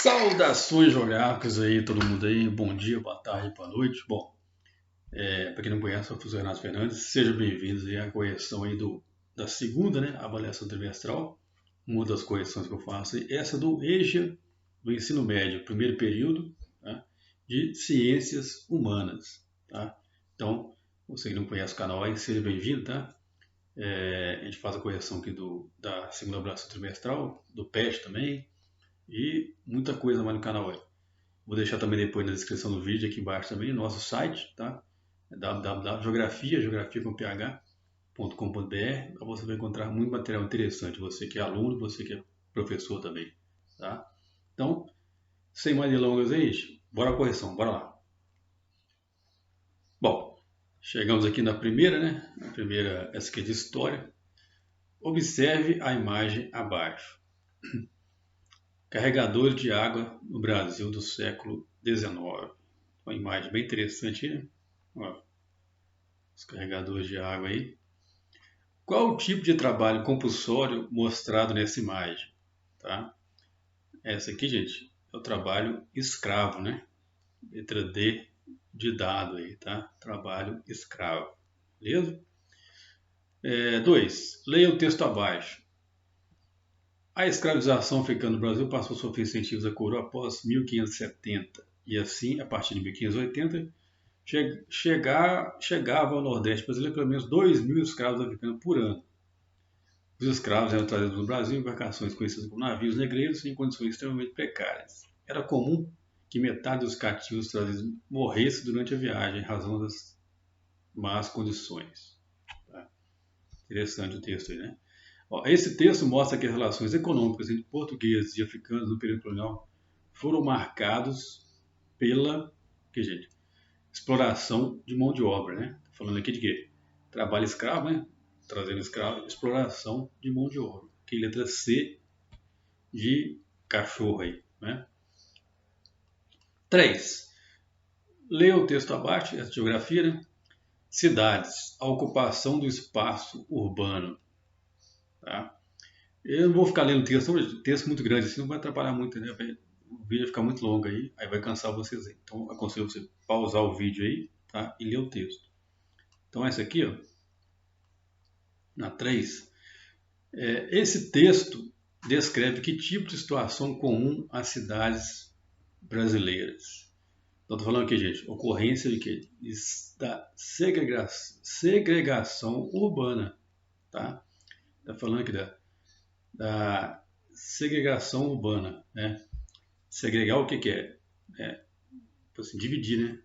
Saudações geográficas aí, todo mundo aí, bom dia, boa tarde, boa noite. Bom, para quem não conhece, eu sou o Renato Fernandes, sejam bem-vindos aí à correção aí da segunda, né, avaliação trimestral, uma das correções que eu faço aí, essa do EJA, do ensino médio, primeiro período, tá, de ciências humanas, tá? Então, você que não conhece o canal aí, seja bem-vindo, tá? A gente faz a correção aqui da segunda avaliação trimestral, do PET também, e muita coisa mais no canal aí. Vou deixar também depois na descrição do vídeo aqui embaixo também nosso site, tá? É www.geografia.com.br. Você vai encontrar muito material interessante. Você que é aluno, você que é professor também, tá? Então, sem mais delongas aí, bora a correção, bora lá. Bom, chegamos aqui na primeira, né? A primeira, essa aqui é de história. Observe a imagem abaixo. Carregadores de água no Brasil do século XIX. Uma imagem bem interessante, né? Ó, os carregadores de água aí. Qual o tipo de trabalho compulsório mostrado nessa imagem? Tá? Essa aqui, gente, é o trabalho escravo, né? Letra D de dado aí, tá? Trabalho escravo. Beleza? 2. Leia o texto abaixo. A escravização africana no Brasil passou a sofrer incentivos à coroa após 1570 e assim, a partir de 1580, chegava ao Nordeste brasileiro pelo menos 2.000 escravos africanos por ano. Os escravos eram trazidos no Brasil em embarcações conhecidas como navios negreiros em condições extremamente precárias. Era comum que metade dos cativos trazidos morresse durante a viagem em razão das más condições. Tá? Interessante o texto aí, né? Esse texto mostra que as relações econômicas entre portugueses e africanos no período colonial foram marcados pela exploração de mão de obra, né? Falando aqui de quê? Trabalho escravo, né? Trazendo escravo, exploração de mão de obra. Que letra C de cachorro aí, né? 3. Leia o texto abaixo, essa geografia, né? Cidades, a ocupação do espaço urbano. Tá? Eu não vou ficar lendo texto muito grande assim, não vai atrapalhar muito, né? O vídeo vai ficar muito longo aí vai cansar vocês aí. Então, aconselho você pausar o vídeo aí, tá? E ler o texto. Então, essa aqui, ó, na 3, esse texto descreve que tipo de situação comum às cidades brasileiras. Então, estou falando aqui, gente, ocorrência de quê? Da segregação urbana, tá? Está falando aqui da segregação urbana, né? Segregar o que é? Assim, dividir, né?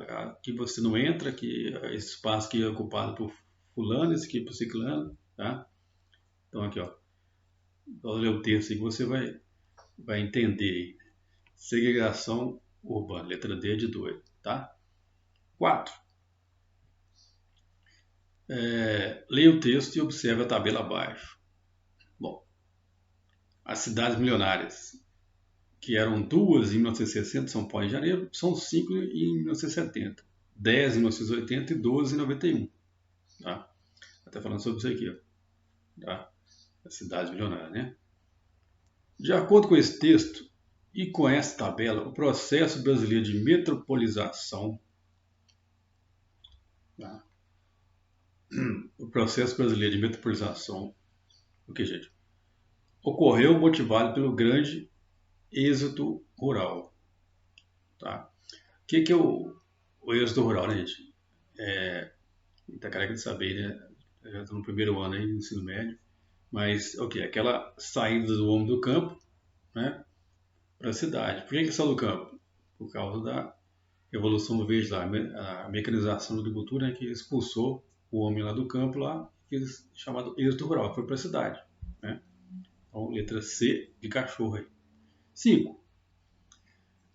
Aqui você não entra, que esse espaço aqui é ocupado por fulano, esse aqui por ciclano, tá? Então aqui, ó, vou ler o texto aí que você vai entender. Segregação urbana, letra D de 2, tá? 4. Leia o texto e observe a tabela abaixo. Bom, as cidades milionárias, que eram 2 em 1960, São Paulo e Janeiro, são 5 em 1970, 10 em 1980 e 12 em 91. Tá? Até falando sobre isso aqui, ó, tá? As cidades milionárias, né? De acordo com esse texto e com essa tabela, o processo brasileiro de metropolização, tá? O processo brasileiro de metropolização, o que, gente? Ocorreu motivado pelo grande êxodo rural, tá? O que é o êxodo rural, né, gente? Tá careca de saber, né? Eu já estou no primeiro ano aí, no ensino médio, mas o que? Aquela saída do homem do campo, né, para a cidade. Por que saiu do campo? Por causa da Revolução do Verde lá, a mecanização da agricultura, né, que expulsou o homem lá do campo lá, chamado êxodo rural, foi para a cidade, né? Então, letra C de cachorro aí. 5.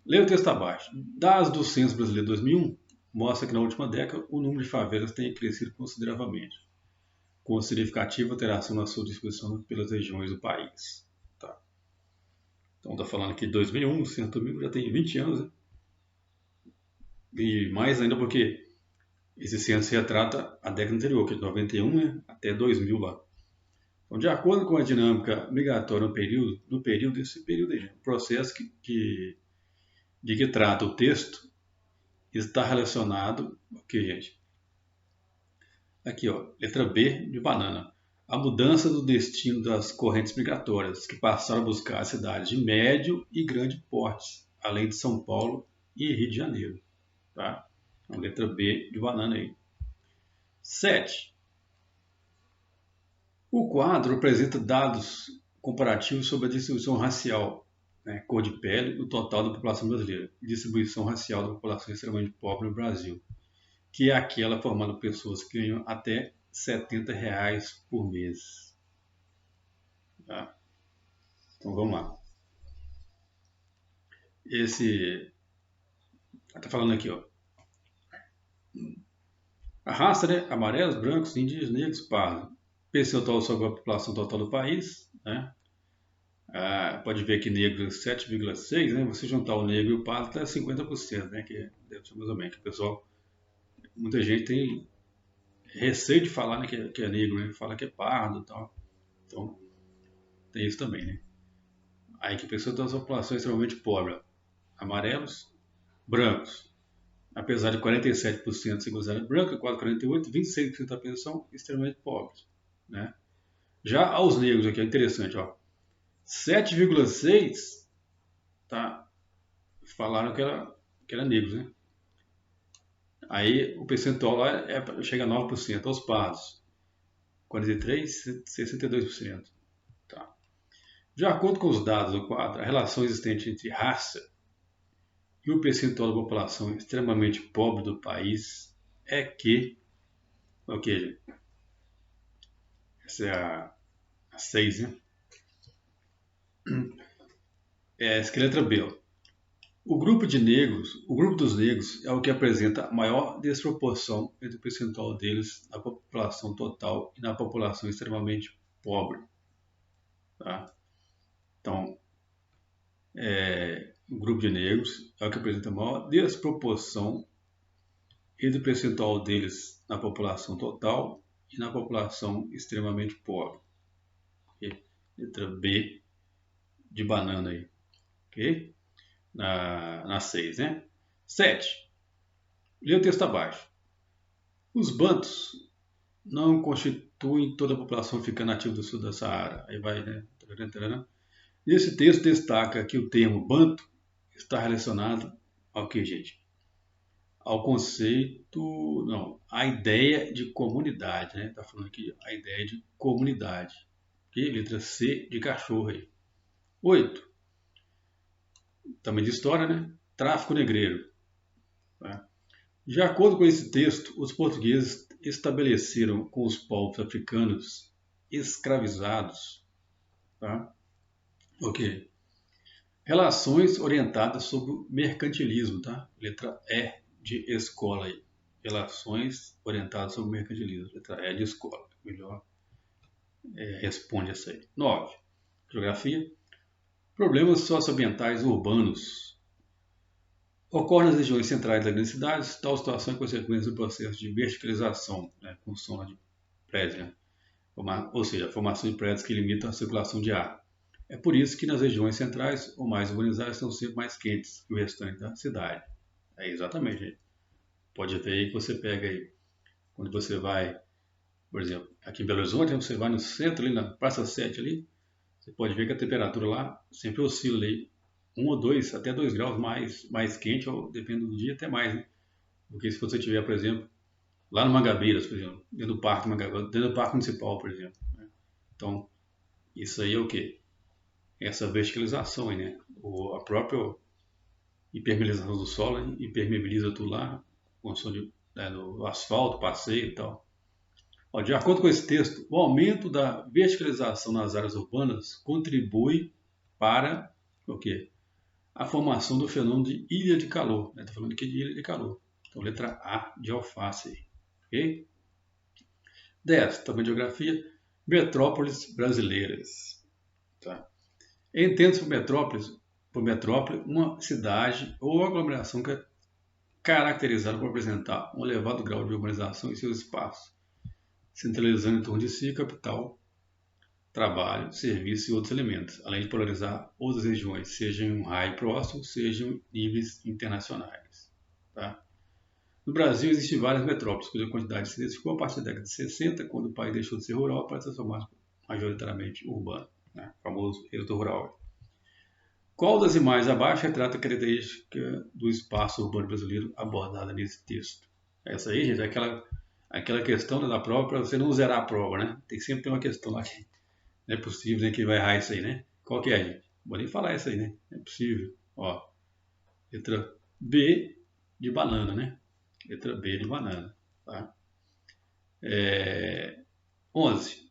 Leia o texto abaixo. Dados do Censo Brasileiro 2001 mostra que na última década o número de favelas tem crescido consideravelmente, com significativa alteração na sua distribuição pelas regiões do país. Tá? Então está falando aqui de 2001, o Censo 2000 já tem 20 anos, né? E mais ainda porque esse censo retrata a década anterior, que é de 91, né, até 2000 lá. Então, de acordo com a dinâmica migratória esse período aí, o processo de que trata o texto está relacionado, ok, gente? Aqui, ó, letra B de banana. A mudança do destino das correntes migratórias, que passaram a buscar cidades de médio e grande porte, além de São Paulo e Rio de Janeiro. Tá? Então, letra B de banana aí. 7. O quadro apresenta dados comparativos sobre a distribuição racial, né, cor de pele, do total da população brasileira, e distribuição racial da população extremamente pobre no Brasil, que é aquela formada por pessoas que ganham até R$ 70 por mês. Tá? Então vamos lá. Esse está falando aqui, ó. A raça, né? Amarelos, brancos, indígenas, negros, pardos. Percentual sobre a população total do país, né? Pode ver que negro 7,6, né? Você juntar o negro e o pardo dá 50%, né? Que deve ser mais ou menos. Que o pessoal, muita gente tem receio de falar, né, que é negro, né? Fala que é pardo e tal. Então, tem isso também, né? Aí que a pessoa tem uma população extremamente pobre. Amarelos, brancos. Apesar de 47% ser considerado branco, quase 48%, 26% da população são extremamente pobres, né? Já aos negros aqui, é interessante, ó. 7,6 tá, falaram que era negros, né? Aí o percentual lá chega a 9%, aos pardos 43%, 62%. Tá. De acordo com os dados do quadro, a relação existente entre raça e o percentual da população extremamente pobre do país é que, ok, essa é a 6, né? Essa aqui é a letra B, ó. O grupo dos negros é o que apresenta a maior desproporção entre o percentual deles na população total e na população extremamente pobre. Tá? Então, o grupo de negros é o que apresenta a maior desproporção entre o percentual deles na população total e na população extremamente pobre. Okay? Letra B de banana aí. Ok? Na 6, né? 7. Lê o texto abaixo. Os bantus não constituem toda a população africana nativa do sul da Saara. Aí vai, né? Nesse texto destaca que o termo banto está relacionado ao que, gente? Ao conceito, não, à ideia de comunidade, né? Está falando aqui a ideia de comunidade. Ok? Letra C de cachorro aí. 8. Também de história, né? Tráfico negreiro. Tá? De acordo com esse texto, os portugueses estabeleceram com os povos africanos escravizados, tá? Ok. Relações orientadas sobre o mercantilismo, tá? Letra E de escola aí. Relações orientadas sobre o mercantilismo. Letra E de escola. Melhor responde essa aí. 9. Geografia. Problemas socioambientais urbanos. Ocorre nas regiões centrais das grandes cidades, tal situação é consequência do processo de verticalização, né, construção de prédios, né, ou seja, a formação de prédios que limitam a circulação de ar. É por isso que nas regiões centrais ou mais urbanizadas estão sempre mais quentes que o restante da cidade. É exatamente, gente. Pode ver aí que você pega aí, quando você vai, por exemplo, aqui em Belo Horizonte, você vai no centro, ali na Praça 7 ali, você pode ver que a temperatura lá sempre oscila aí 1 ou 2, até 2 graus mais quente, ou dependendo do dia, até mais, né? Porque se você tiver, por exemplo, lá no Mangabeiras, por exemplo, dentro do Parque Mangabeiras, dentro do Parque Municipal, por exemplo. Né? Então, isso aí é o quê? Essa verticalização aí, né? A própria impermeabilização do solo, né? Impermeabiliza tudo lá, construção do asfalto, passeio e tal. Ó, de acordo com esse texto, o aumento da verticalização nas áreas urbanas contribui para o quê? A formação do fenômeno de ilha de calor. Está falando aqui de ilha de calor. Então, letra A de alface. Ok? 10. Também geografia. Metrópoles brasileiras. Tá? Entende-se por metrópole, uma cidade ou aglomeração que é caracterizada por apresentar um elevado grau de urbanização em seus espaços, centralizando em torno de si a capital trabalho, serviço e outros elementos, além de polarizar outras regiões, seja em um raio próximo, seja em níveis internacionais. Tá? No Brasil, existem várias metrópoles, cuja quantidade se identificou a partir da década de 60, quando o país deixou de ser rural para se transformar majoritariamente urbano, né? O famoso êxodo rural. Qual das imagens abaixo retrata a característica do espaço urbano brasileiro abordada nesse texto? Essa aí, gente, é aquela questão, né, da prova para você não zerar a prova, né? Tem que sempre ter uma questão lá que não é possível, né, que vai errar isso aí, né? Qual que é, gente? Vou nem falar isso aí, né? Não é possível. Ó, letra B de banana, né? Letra B de banana, tá? 11.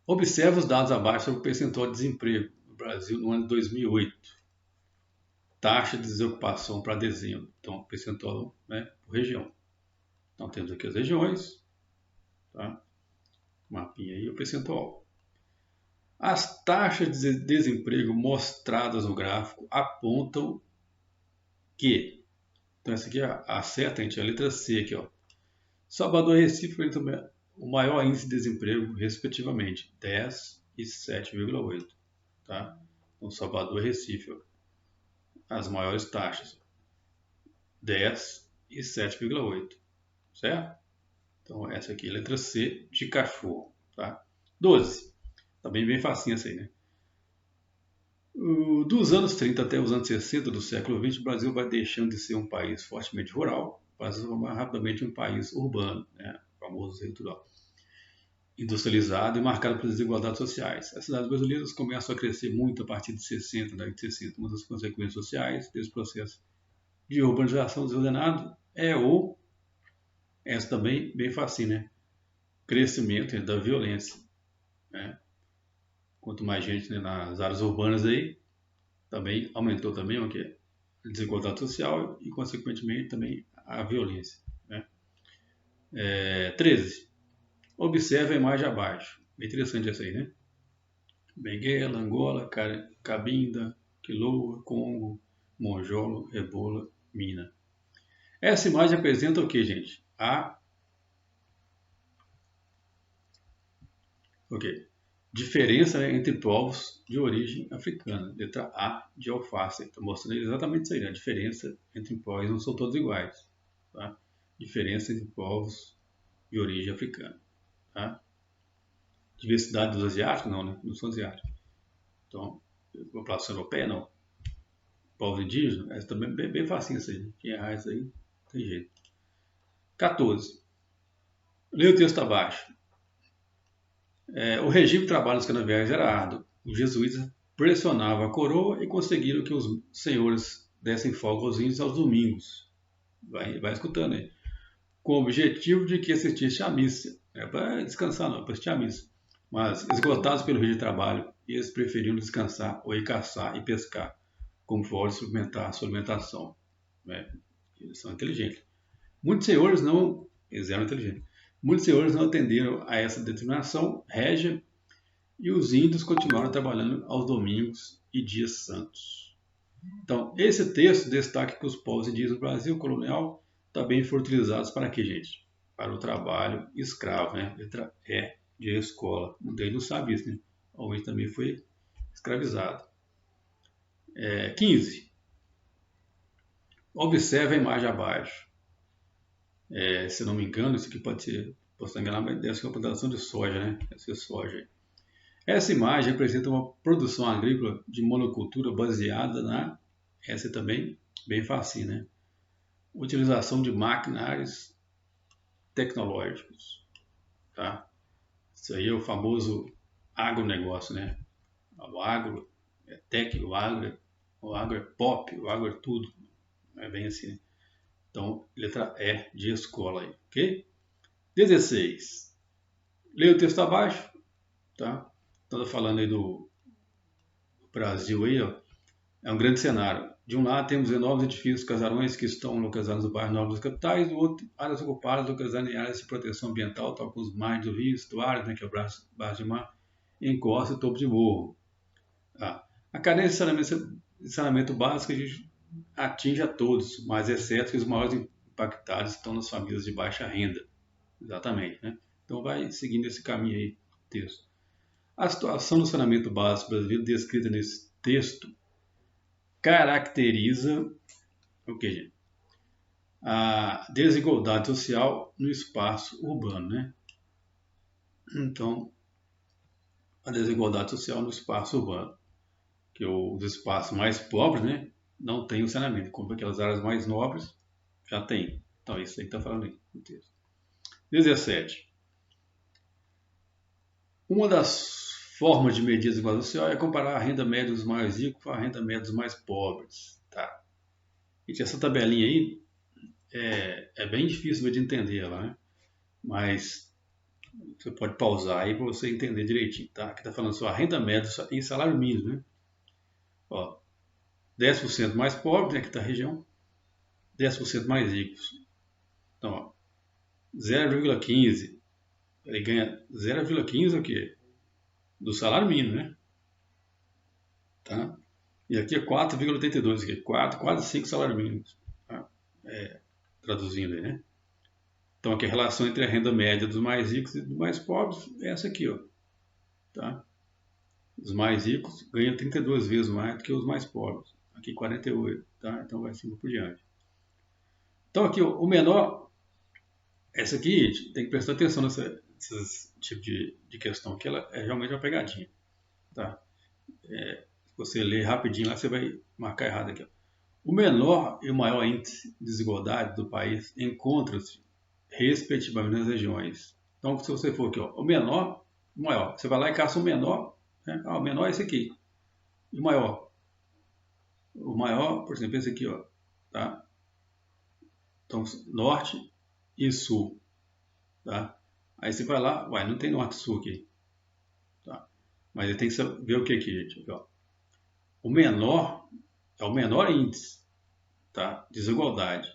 Observe os dados abaixo sobre o percentual de desemprego no Brasil no ano de 2008. Taxa de desocupação para dezembro. Então, percentual, né, por região. Então, temos aqui as regiões, tá? Mapinha aí, o percentual. As taxas de desemprego mostradas no gráfico apontam que, então essa aqui é a certa, gente, a letra C aqui, ó. Salvador e Recife apresentam o maior índice de desemprego, respectivamente, 10 e 7,8, tá? Então, Salvador e Recife, ó, as maiores taxas, 10 e 7,8, certo? Então, essa aqui é a letra C de cachorro, tá? 12. Também bem facinho essa aí, né? Dos anos 30 até os anos 60 do século XX, o Brasil vai deixando de ser um país fortemente rural para se transformar rapidamente em um país urbano, né? O famoso litoral, industrializado e marcado por desigualdades sociais. As cidades brasileiras começam a crescer muito a partir de 60, da década de 60. Uma das consequências sociais desse processo de urbanização desordenado é essa também bem fácil, né? Crescimento da violência, né? Quanto mais gente, né, nas áreas urbanas aí, também aumentou também o que? A desigualdade social e, consequentemente, também a violência, né? 13. Observe a imagem abaixo. Bem interessante essa aí, né? Benguela, Angola, Cabinda, Quiloa, Congo, Monjolo, Rebola, Mina. Essa imagem apresenta o que, gente? Diferença, né, entre povos de origem africana. Letra A de alface. Estou mostrando exatamente isso aí, né? A diferença entre povos não são todos iguais. Tá? Diferença entre povos de origem africana. Tá? Diversidade dos asiáticos? Não, né? Não são asiáticos. Então, população europeia? Não. Povos indígenas? Essa também é bem facinho isso aí. Quem errar isso aí, tem jeito. 14. Leia o texto abaixo. O regime de trabalho dos canaviais era árduo. Os jesuítas pressionavam a coroa e conseguiram que os senhores dessem folga aos índios aos domingos. Vai escutando aí. Com o objetivo de que assistisse à missa. Não é para descansar, não, é para assistir à missa. Mas, esgotados pelo regime de trabalho, eles preferiram descansar ou ir caçar e pescar, como forma de suplementar a sua alimentação. Eles são inteligentes. Muitos senhores não. Eles eram inteligentes. Muitos senhores não atenderam a essa determinação régia e os índios continuaram trabalhando aos domingos e dias santos. Então, esse texto destaca que os povos indígenas do Brasil colonial também foram utilizados para quê, gente? Para o trabalho escravo, né? Letra E de escola. Muita gente não sabe isso, né? O índio também foi escravizado. 15. Observe a imagem abaixo. Se não me engano, isso aqui posso estar enganado, mas deve ser uma plantação de soja, né? Deve ser soja. Essa imagem representa uma produção agrícola de monocultura baseada essa também, bem fácil, né? Utilização de maquinários tecnológicos, tá? Isso aí é o famoso agronegócio, né? O agro é tech, o agro é pop, o agro é tudo. É bem assim. Então, letra E de escola aí, ok? 16. Leia o texto abaixo, tá? Estou falando aí do Brasil aí, ó. É um grande cenário. De um lado temos enormes edifícios, casarões que estão localizados no bairro Novos das capitais, do outro, áreas ocupadas localizadas em áreas de proteção ambiental, tal como os mares do rio, estuários, né, que é o braço de mar, encosta e topo de morro. A carência de saneamento básico a gente atinge a todos, mas exceto que os maiores impactados estão nas famílias de baixa renda. Exatamente, né? Então vai seguindo esse caminho aí texto. A situação do saneamento básico brasileiro descrita nesse texto caracteriza o que, gente? A desigualdade social no espaço urbano, né? Então, a desigualdade social no espaço urbano, que os espaços mais pobres, né, não têm o saneamento, como aquelas áreas mais nobres já tem. Então, é isso aí que está falando aí no texto. 17. Uma das formas de medir a desigualdade social é comparar a renda média dos mais ricos com a renda média dos mais pobres. Tá? E essa tabelinha aí é bem difícil de entender ela, né? Mas você pode pausar aí para você entender direitinho. Tá? Aqui está falando só a renda média em salário mínimo, né? Ó, 10% mais pobres, né, aqui está a região, 10% mais ricos. Então, ó, 0,15. Ele ganha 0,15 o quê? Do salário mínimo, né? Tá? E aqui é 4,82, aqui, 4, quase 5 salários mínimos. Tá? Traduzindo aí, né? Então aqui a relação entre a renda média dos mais ricos e dos mais pobres é essa aqui, ó. Tá? Os mais ricos ganham 32 vezes mais do que os mais pobres. Aqui 48, tá? Então vai assim por diante. Então aqui ó, o menor, essa aqui tem que prestar atenção nesse tipo de questão, que ela é realmente uma pegadinha. Tá? Se você ler rapidinho lá, você vai marcar errado aqui. Ó. O menor e o maior índice de desigualdade do país encontram-se, respectivamente, nas regiões. Então, se você for aqui, ó, o menor, o maior, você vai lá e caça o menor, né? O menor é esse aqui. E o maior? O maior, por exemplo, é esse aqui, ó, tá? Então, norte e sul, tá? Aí você vai lá, não tem norte e sul aqui, tá? Mas ele tem que ver o que aqui, gente, aqui, ó. O menor é o menor índice, tá? Desigualdade.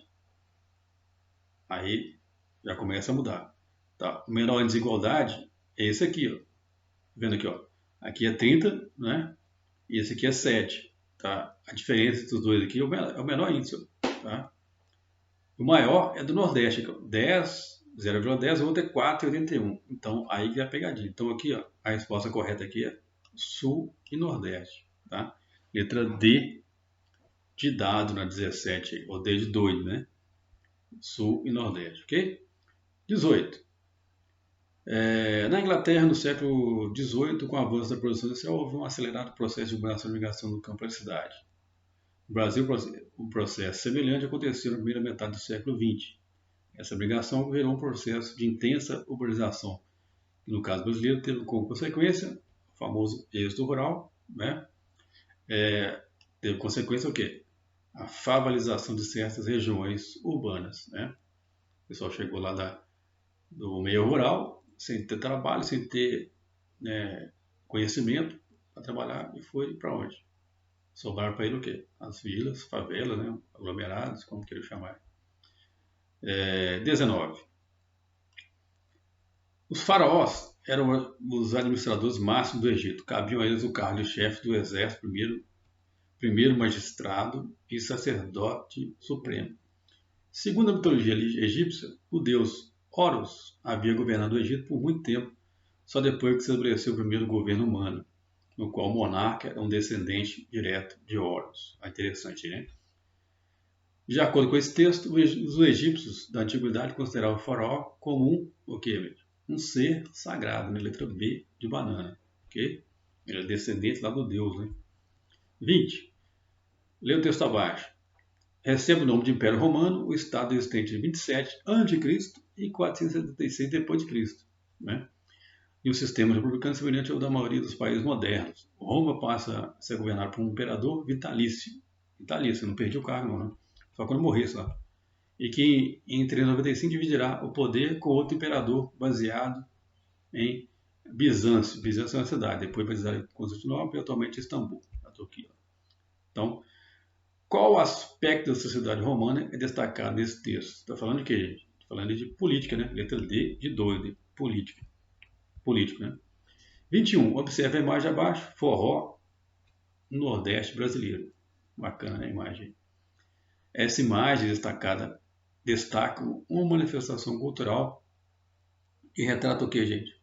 Aí já começa a mudar. Tá? O menor em desigualdade é esse aqui, ó. Vendo aqui, ó. Aqui é 30, né? E esse aqui é 7. Tá? A diferença dos dois aqui é o menor índice. Tá? O maior é do Nordeste, aqui, ó. 10, 0,10, o outro é 4,81. Então, aí que é a pegadinha. Então, aqui, ó, a resposta correta aqui é Sul e Nordeste. Tá? Letra D de dado na 17, ou D de doido, né? Sul e Nordeste, ok? 18. Na Inglaterra, no século XVIII, com o avanço da produção industrial, houve um acelerado processo de urbanização e migração do campo para a cidade. No Brasil, um processo semelhante aconteceu na primeira metade do século XX. Essa migração gerou um processo de intensa urbanização, que no caso brasileiro teve como consequência o famoso êxodo rural, né? Teve consequência o quê? A favelização de certas regiões urbanas, né? O pessoal chegou lá do meio rural, sem ter trabalho, sem ter conhecimento para trabalhar, e foi para onde? Sobraram para ele o quê? As vilas, favelas, né? Aglomerados, como queira chamar. 19. Os faraós eram os administradores máximos do Egito. Cabiam a eles o cargo de chefe do exército, primeiro magistrado e sacerdote supremo. Segundo a mitologia egípcia, o deus Horus havia governado o Egito por muito tempo, só depois que se estabeleceu o primeiro governo humano, no qual o monarca é um descendente direto de Horus. É interessante, né? De acordo com esse texto, os egípcios da antiguidade consideravam o faraó como um ser sagrado, na letra B de banana. Okay? Ele é descendente lá do deus. Né? 20. Lê o texto abaixo. Recebe o nome de Império Romano, o Estado existente em 27 a.C. e 476 d.C. Né? E o sistema republicano é semelhante ao da maioria dos países modernos. Roma passa a ser governada por um imperador vitalício. Vitalício, não perdi o cargo, não. Né? Só quando morresse lá. E que em 395 dividirá o poder com outro imperador baseado em Bizâncio. Bizâncio é uma cidade. Depois vai dizer Constantinopla e atualmente Istambul, na Turquia. Então, qual aspecto da sociedade romana é destacado nesse texto? Está falando de quê, gente? Está falando de política, né? Letra D de doido, política. Político, né? 21. Observe a imagem abaixo. Forró no Nordeste brasileiro. Bacana a imagem. Essa imagem destacada destaca uma manifestação cultural que retrata o que, gente?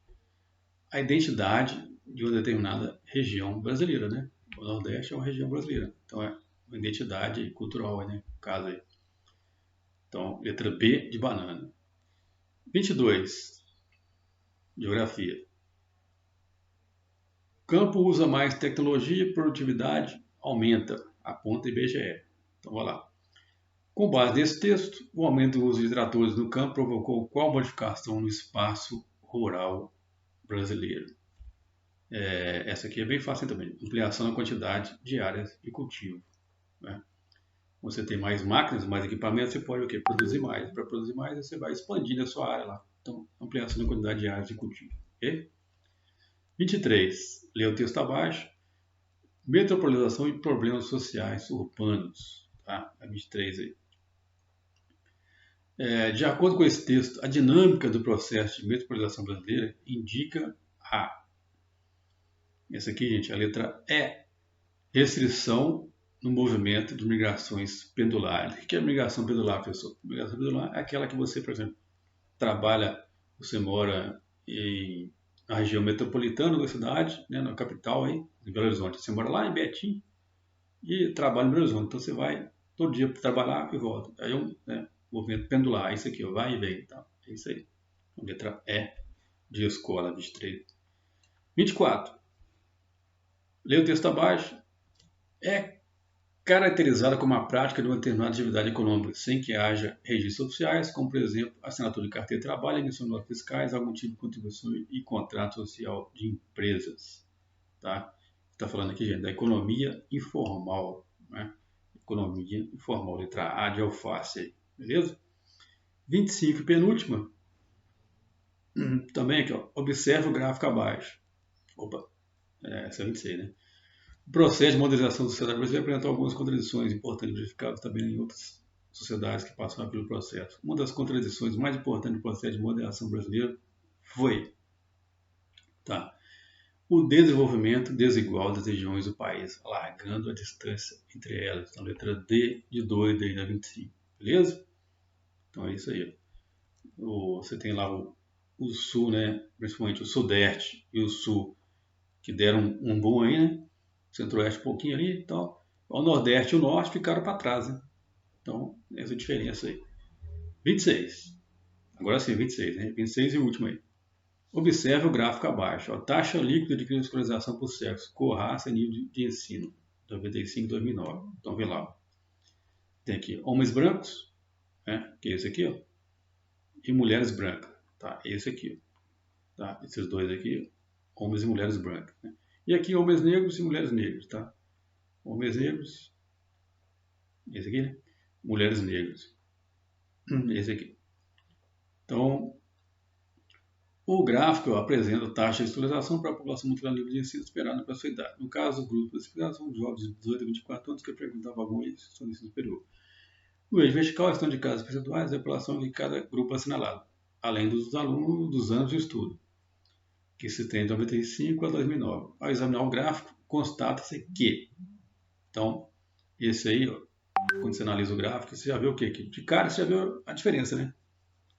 a identidade de uma determinada região brasileira, né? O Nordeste é uma região brasileira, então é uma identidade cultural, né? No caso aí. Então, letra B de banana. 22. Geografia. Campo usa mais tecnologia e produtividade aumenta, aponta IBGE. Então, vai lá. Com base nesse texto, o aumento do uso de tratores no campo provocou qual modificação no espaço rural brasileiro? Essa aqui é bem fácil também. Ampliação da quantidade de áreas de cultivo. Né? Você tem mais máquinas, mais equipamentos, você pode o quê? Produzir mais. Para produzir mais, você vai expandir a sua área lá. Então, ampliação da quantidade de áreas de cultivo. Okay? 23. Lê o texto abaixo. Metropolização e problemas sociais urbanos. Tá? A 23 aí. De acordo com esse texto, a dinâmica do processo de metropolização brasileira indica essa aqui, gente, a letra E, restrição no movimento de migrações pendulares. O que é migração pendular, professor? Migração pendular é aquela que você, por exemplo, trabalha, você mora na região metropolitana da cidade, né, na capital, aí, em Belo Horizonte. Você mora lá em Betim e trabalha em Belo Horizonte. Então você vai todo dia para trabalhar e volta. Aí é um movimento pendular, é isso aqui, ó, vai e vem. Tá? É isso aí. A letra E de escola, 23. 24. Lê o texto abaixo. É caracterizada como a prática de uma determinada atividade econômica, sem que haja registros oficiais, como, por exemplo, assinatura de carteira de trabalho, emissão de notas fiscais, algum tipo de contribuição e contrato social de empresas. Tá? Está falando aqui, gente, da economia informal. Né? Economia informal, letra A de alface. Aí, beleza? 25, penúltima. Também aqui, ó, observe o gráfico abaixo. Opa, essa é 26, né? O processo de modernização da sociedade brasileira apresentou algumas contradições importantes verificadas também em outras sociedades que passaram pelo processo. Uma das contradições mais importantes do processo de modernização brasileiro foi o desenvolvimento desigual das regiões do país, alargando a distância entre elas. Então, letra D de doido aí da 25. Beleza? Então é isso aí. Você tem lá o sul, né? Principalmente o sudeste e o sul, que deram um boom aí, né? Centro-oeste um pouquinho ali e tal. O nordeste e o norte ficaram para trás, né? Então, essa diferença aí. 26. Agora sim, 26, né? 26 e o último aí. Observe o gráfico abaixo. A taxa líquida de escolarização por sexo, cor, raça e nível de ensino. 95 e 2009. Então, vê lá. Tem aqui homens brancos, né? Que é esse aqui, ó. E mulheres brancas. Tá? Esse aqui, ó. Tá? Esses dois aqui, homens e mulheres brancas. Né? E aqui, homens negros e mulheres negras, tá? Homens negros. Esse aqui, né? Mulheres negras. Esse aqui. Então, o gráfico apresenta a taxa de escolarização para a população multilingüe nível de ensino esperada para a sua idade. No caso, o grupo de escolarização de jovens de 18 a 24 anos que frequentavam algum instituição de ensino superior. No eixo vertical estão de casos percentuais a população de cada grupo assinalado, além dos alunos dos anos de estudo, que se tem de 95 a 2009. Ao examinar o gráfico, constata-se que, então, esse aí, ó, quando você analisa o gráfico, você já vê o quê? De cara você já vê a diferença, né?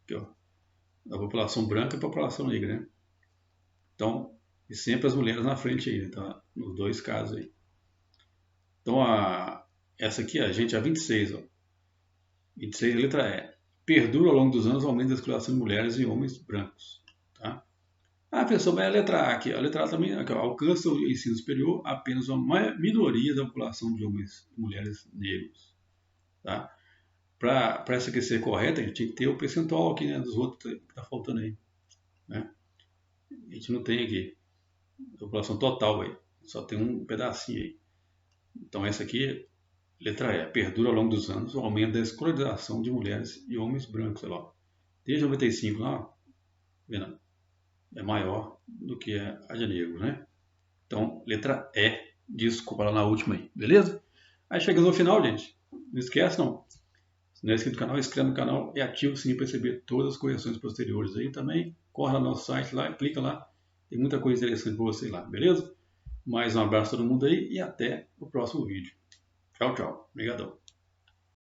Aqui, ó, da população branca e população negra, né? Então, e sempre as mulheres na frente aí, tá? Nos dois casos aí. Então, essa aqui, a 26, ó. 26, letra E. Perdura ao longo dos anos o aumento da escolaridade de mulheres e homens brancos, tá? Professor, mas a letra A aqui, a letra A também aqui, ó, alcança o ensino superior apenas uma minoria da população de homens e mulheres negros, tá? Para essa aqui ser correta, a gente tinha que ter o percentual aqui, né, dos outros que está faltando aí, né? A gente não tem aqui a população total aí, só tem um pedacinho aí. Então essa aqui, letra E, perdura ao longo dos anos o aumento da escolarização de mulheres e homens brancos, olha lá. Desde 95 lá, vendo, é maior do que a de negros, né? Então, letra E, desculpa lá na última aí, beleza? Aí chegando no final, gente, não esquece não. Se não é inscrito no canal, inscreva no canal e ativa o sininho para receber todas as correções posteriores aí também. Corre lá no nosso site lá, clica lá, tem muita coisa interessante para você lá, beleza? Mais um abraço a todo mundo aí e até o próximo vídeo. Tchau, tchau. Obrigadão.